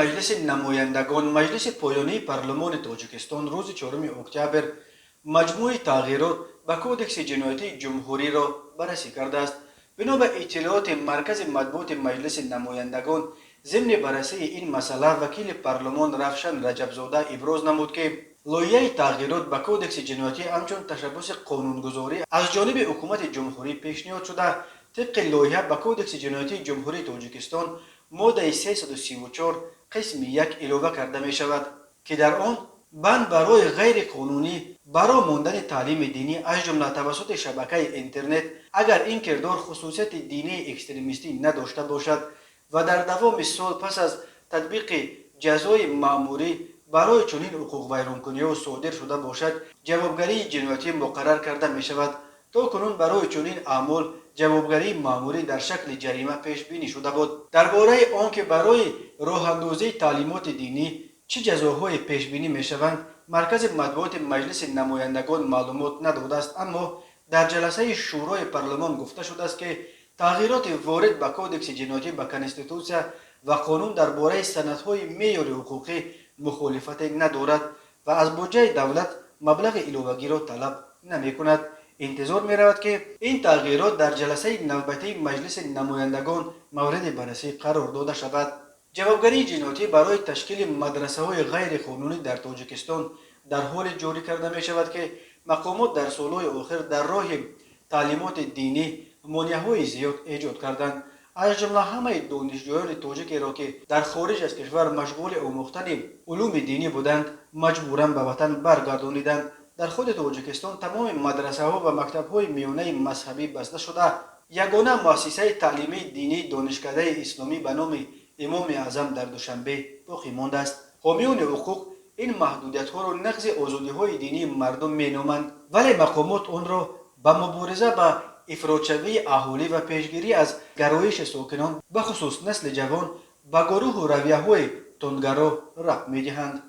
مجلس نمایندگان مجلس پایانی پارلمان تاجیکستان روز 4 اکتبر مجموع تغییرات به کودکس جنایتی جمهوری را بررسی کرده است. بنا به اطلاعات مرکز مطبوعات مجلس نمایندگان ضمن بررسی این مسئله وکیل پارلمان رفشن رجبزاده ابراز نمود که لایحه تغییرات به کودکس جنایتی همچون تشبث قانونگذاری از جانب حکومت جمهوری پیشنهاد شده. طبق لایحه به کودکس جنایتی جمهوری تاجیکستان ماده 334 قسم 1 اضافه کرده می شود که در آن بند برای غیر قانونی برای ماندن تعلیم دینی از جمله توسط شبکه اینترنت اگر این کردار خصوصیت دینی اکستریمیستی نداشته باشد و در دوام سال پس از تطبیق جزای مأموری برای چنین حقوق ویرانکنی صادر شده باشد جوابگری جنایتی مقرر کرده می شود. تا کنون برای چنین اعمال جوابگری مأموری در شکل جریمه پیش بینی شده بود. درباره آنکه برای راه اندازی تعلیمات دینی چه جزاهایی پیش بینی می شوند مرکز مطبوعات مجلس نمایندگان معلومات نداده است، اما در جلسه شورای پارلمان گفته شده است که تغییرات وارد به کودکس جنایتی به کنستیتوسیا و قانون درباره سندهای معیار حقوقی مخالفت ندارد و از بودجه دولت مبلغ اضافی را طلب نمی کند. انتظار می رود که این تغییرات در جلسه نوبتی مجلس نمایندگان مورد بررسی قرار داده شود. جوابگری جنایتی برای تشکیل مدرسه های غیر قانونی در تاجیکستان در حال جاری کرده می شود که مقامات در سالهای آخر در راه تعلیمات دینی مانع‌های زیاد ایجاد کردند. از جمله همه دانشجویان تاجیک را که در خارج از کشور مشغول آموختن علوم دینی بودند مجبوراً به وطن برگردانیدند. در خود تاجیکستان تمام مدرسه ها و مکتب های میانه مذهبی بسته شده. یگانه مؤسسه تعلیمی دینی دانشکده اسلامی به نام امام اعظم در دوشنبه باقی مانده است. حامیان حقوق این محدودیت ها را نقض آزادی های دینی مردم می نامند، ولی مقامات آن را به مبارزه با افراط‌شوی اهالی و پیشگیری از گرایش ساکنان به خصوص نسل جوان به گروه و رویه های تندگرا ربط می دهند.